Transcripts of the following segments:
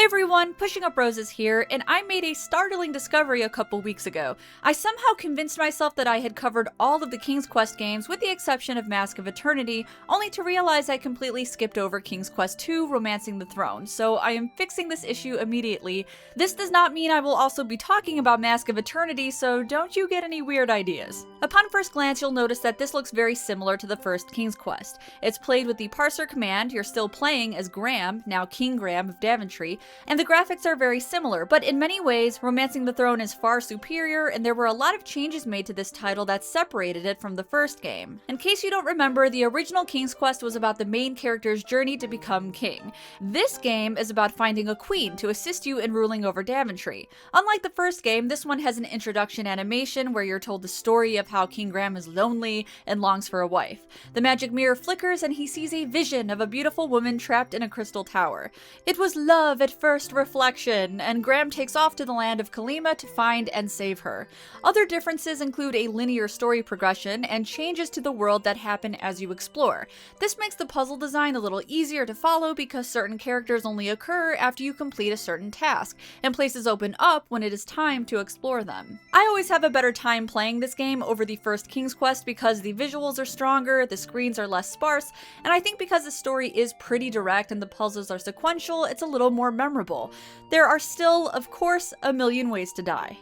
everyone, PushingUpRoses here, and I made a startling discovery a couple weeks ago. I somehow convinced myself that I had covered all of the King's Quest games with the exception of Mask of Eternity, only to realize I completely skipped over King's Quest II, Romancing the Throne, so I am fixing this issue immediately. This does not mean I will also be talking about Mask of Eternity, so don't you get any weird ideas. Upon first glance, you'll notice that this looks very similar to the first King's Quest. It's played with the parser command, you're still playing as Graham, now King Graham of Daventry, and the graphics are very similar, but in many ways, Romancing the Throne is far superior, and there were a lot of changes made to this title that separated it from the first game. In case you don't remember, the original King's Quest was about the main character's journey to become king. This game is about finding a queen to assist you in ruling over Daventry. Unlike the first game, this one has an introduction animation where you're told the story of how King Graham is lonely and longs for a wife. The magic mirror flickers and he sees a vision of a beautiful woman trapped in a crystal tower. It was love at first reflection, and Graham takes off to the land of Kolyma to find and save her. Other differences include a linear story progression and changes to the world that happen as you explore. This makes the puzzle design a little easier to follow because certain characters only occur after you complete a certain task, and places open up when it is time to explore them. I always have a better time playing this game over the first King's Quest because the visuals are stronger, the screens are less sparse, and I think because the story is pretty direct and the puzzles are sequential, it's a little more memorable. There are still, of course, a million ways to die.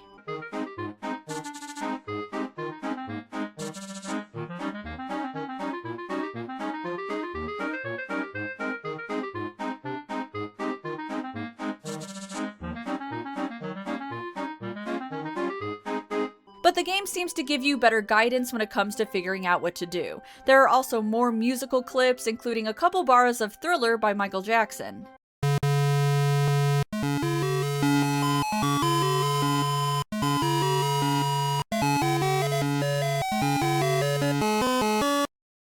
But the game seems to give you better guidance when it comes to figuring out what to do. There are also more musical clips, including a couple bars of Thriller by Michael Jackson.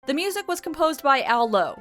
The music was composed by Al Lowe.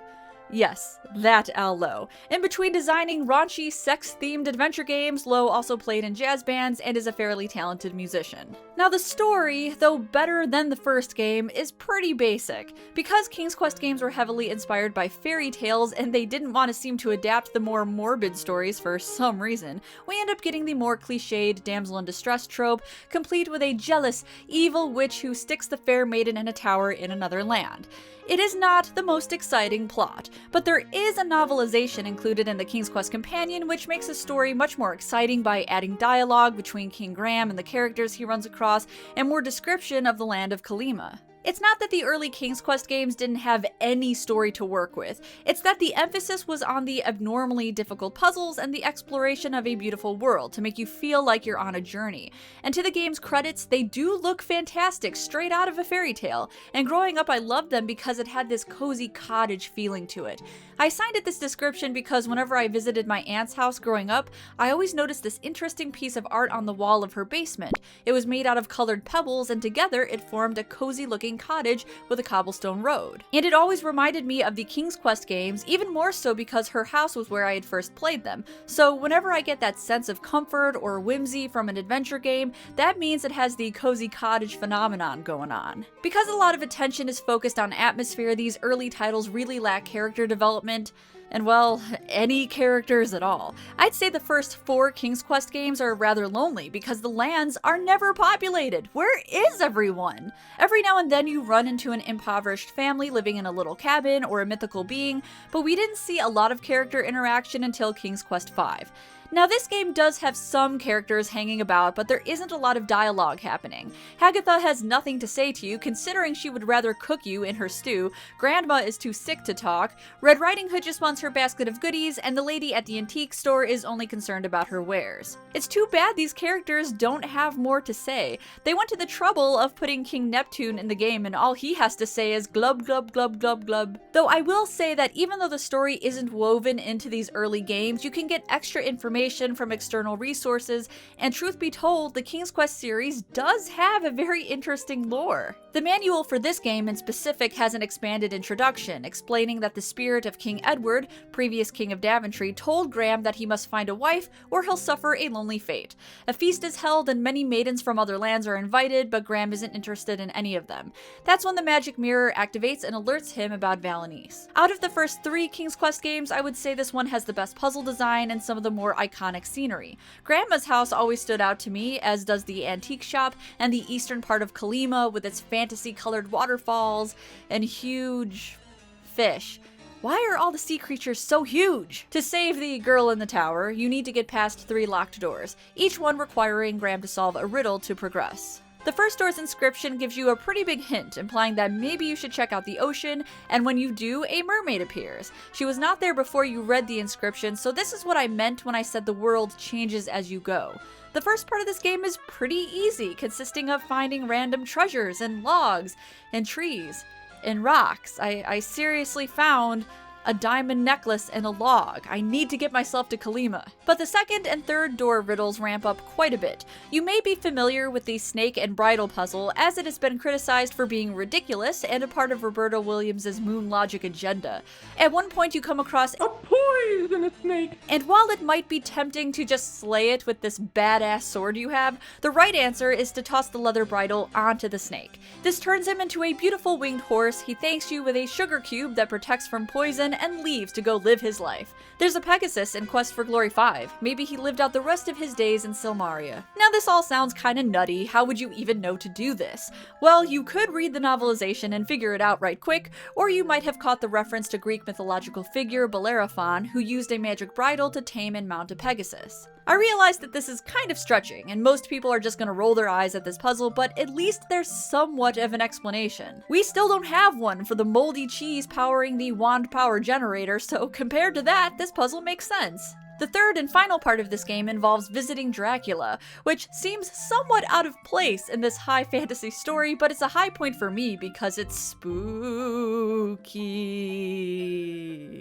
Yes, that Al Lowe. In between designing raunchy, sex-themed adventure games, Lowe also played in jazz bands and is a fairly talented musician. Now the story, though better than the first game, is pretty basic. Because King's Quest games were heavily inspired by fairy tales and they didn't want to seem to adapt the more morbid stories for some reason, we end up getting the more cliched damsel in distress trope, complete with a jealous, evil witch who sticks the fair maiden in a tower in another land. It is not the most exciting plot, but there is a novelization included in the King's Quest Companion which makes the story much more exciting by adding dialogue between King Graham and the characters he runs across, and more description of the land of Kolyma. It's not that the early King's Quest games didn't have any story to work with, it's that the emphasis was on the abnormally difficult puzzles and the exploration of a beautiful world to make you feel like you're on a journey. And to the game's credits, they do look fantastic, straight out of a fairy tale, and growing up I loved them because it had this cozy cottage feeling to it. I assigned it this description because whenever I visited my aunt's house growing up, I always noticed this interesting piece of art on the wall of her basement. It was made out of colored pebbles, and together it formed a cozy looking cottage with a cobblestone road. And it always reminded me of the King's Quest games, even more so because her house was where I had first played them. So whenever I get that sense of comfort or whimsy from an adventure game, that means it has the cozy cottage phenomenon going on. Because a lot of attention is focused on atmosphere, these early titles really lack character development, and well, any characters at all. I'd say the first 4 King's Quest games are rather lonely because the lands are never populated. Where is everyone? Every now and then you run into an impoverished family living in a little cabin or a mythical being, but we didn't see a lot of character interaction until King's Quest V. Now this game does have some characters hanging about, but there isn't a lot of dialogue happening. Hagatha has nothing to say to you, considering she would rather cook you in her stew, Grandma is too sick to talk, Red Riding Hood just wants her basket of goodies, and the lady at the antique store is only concerned about her wares. It's too bad these characters don't have more to say. They went to the trouble of putting King Neptune in the game and all he has to say is glub glub glub glub glub. Though I will say that even though the story isn't woven into these early games, you can get extra information from external resources, and truth be told, the King's Quest series does have a very interesting lore. The manual for this game in specific has an expanded introduction, explaining that the spirit of King Edward, previous king of Daventry, told Graham that he must find a wife or he'll suffer a lonely fate. A feast is held and many maidens from other lands are invited, but Graham isn't interested in any of them. That's when the magic mirror activates and alerts him about Valenice. Out of the first 3 King's Quest games, I would say this one has the best puzzle design and some of the more iconic scenery. Grandma's house always stood out to me, as does the antique shop and the eastern part of Kolyma with its fantasy-colored waterfalls and huge fish. Why are all the sea creatures so huge? To save the girl in the tower, you need to get past 3 locked doors, each one requiring Graham to solve a riddle to progress. The first door's inscription gives you a pretty big hint, implying that maybe you should check out the ocean, and when you do, a mermaid appears. She was not there before you read the inscription, so this is what I meant when I said the world changes as you go. The first part of this game is pretty easy, consisting of finding random treasures and logs and trees and rocks. I seriously found a diamond necklace and a log. I need to get myself to Kolyma. But the second and third door riddles ramp up quite a bit. You may be familiar with the snake and bridle puzzle, as it has been criticized for being ridiculous and a part of Roberta Williams' moon logic agenda. At one point you come across a poisonous snake, and while it might be tempting to just slay it with this badass sword you have, the right answer is to toss the leather bridle onto the snake. This turns him into a beautiful winged horse. He thanks you with a sugar cube that protects from poison and leaves to go live his life. There's a Pegasus in Quest for Glory 5. Maybe he lived out the rest of his days in Silmaria. Now this all sounds kinda nutty. How would you even know to do this? Well, you could read the novelization and figure it out right quick, or you might have caught the reference to Greek mythological figure Bellerophon, who used a magic bridle to tame and mount a Pegasus. I realize that this is kind of stretching, and most people are just gonna roll their eyes at this puzzle, but at least there's somewhat of an explanation. We still don't have one for the moldy cheese powering the wand power generator, so compared to that, this puzzle makes sense. The third and final part of this game involves visiting Dracula, which seems somewhat out of place in this high fantasy story, but it's a high point for me because it's spooky.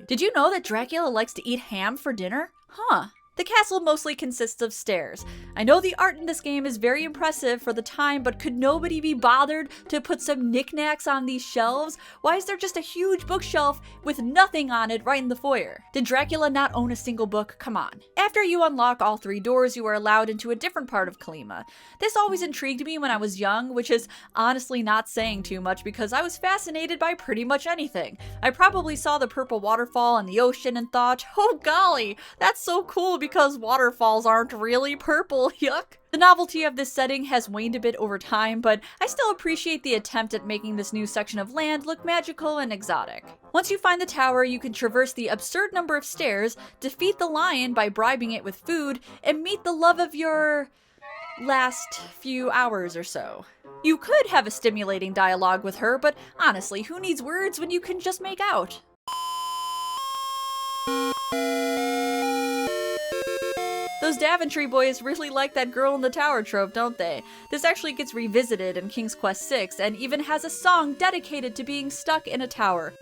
Did you know that Dracula likes to eat ham for dinner? Huh. The castle mostly consists of stairs. I know the art in this game is very impressive for the time, but could nobody be bothered to put some knickknacks on these shelves? Why is there just a huge bookshelf with nothing on it right in the foyer? Did Dracula not own a single book? Come on. After you unlock all 3 doors, you are allowed into a different part of Kolyma. This always intrigued me when I was young, which is honestly not saying too much because I was fascinated by pretty much anything. I probably saw the purple waterfall in the ocean and thought, oh golly, that's so cool because waterfalls aren't really purple, yuck. The novelty of this setting has waned a bit over time, but I still appreciate the attempt at making this new section of land look magical and exotic. Once you find the tower, you can traverse the absurd number of stairs, defeat the lion by bribing it with food, and meet the love of your last few hours or so. You could have a stimulating dialogue with her, but honestly, who needs words when you can just make out? Those Daventry boys really like that girl in the tower trope, don't they? This actually gets revisited in King's Quest VI and even has a song dedicated to being stuck in a tower.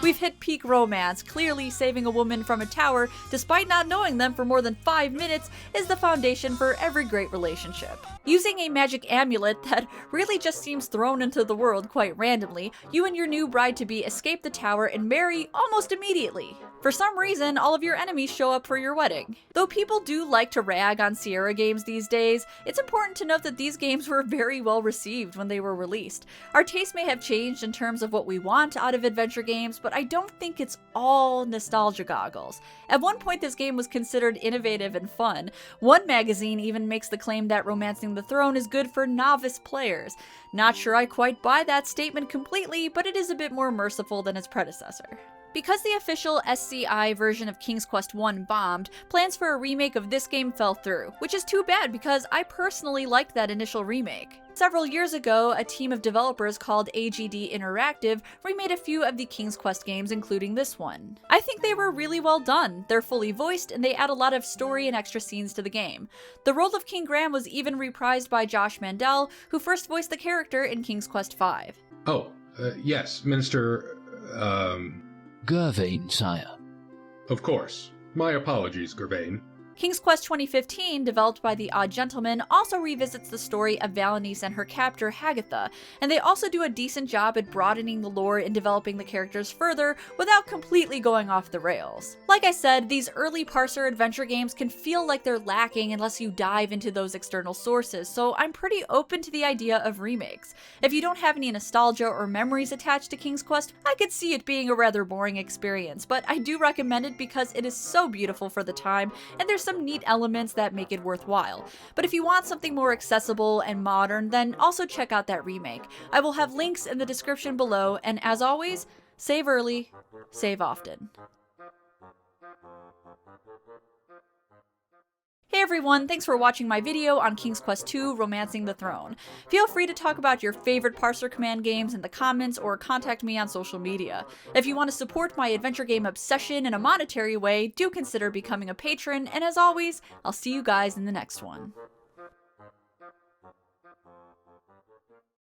We've hit peak romance. Clearly, saving a woman from a tower, despite not knowing them for more than 5 minutes, is the foundation for every great relationship. Using a magic amulet that really just seems thrown into the world quite randomly, you and your new bride-to-be escape the tower and marry almost immediately. For some reason, all of your enemies show up for your wedding. Though people do like to rag on Sierra games these days, it's important to note that these games were very well received when they were released. Our taste may have changed in terms of what we want out of adventure games, but I don't think it's all nostalgia goggles. At one point, this game was considered innovative and fun. One magazine even makes the claim that Romancing the Throne is good for novice players. Not sure I quite buy that statement completely, but it is a bit more merciful than its predecessor. Because the official SCI version of King's Quest I bombed, plans for a remake of this game fell through, which is too bad because I personally liked that initial remake. Several years ago, a team of developers called AGD Interactive remade a few of the King's Quest games, including this one. I think they were really well done. They're fully voiced, and they add a lot of story and extra scenes to the game. The role of King Graham was even reprised by Josh Mandel, who first voiced the character in King's Quest V. Yes, Minister, Gervain, sire. Of course. My apologies, Gervain. King's Quest 2015, developed by the Odd Gentleman, also revisits the story of Valenice and her captor Hagatha, and they also do a decent job at broadening the lore and developing the characters further without completely going off the rails. Like I said, these early parser adventure games can feel like they're lacking unless you dive into those external sources, so I'm pretty open to the idea of remakes. If you don't have any nostalgia or memories attached to King's Quest, I could see it being a rather boring experience, but I do recommend it because it is so beautiful for the time, and there's some neat elements that make it worthwhile. But if you want something more accessible and modern, then also check out that remake. I will have links in the description below, and as always, save early, save often. Hey everyone, thanks for watching my video on King's Quest II Romancing the Throne. Feel free to talk about your favorite parser command games in the comments or contact me on social media. If you want to support my adventure game obsession in a monetary way, do consider becoming a patron, and as always, I'll see you guys in the next one.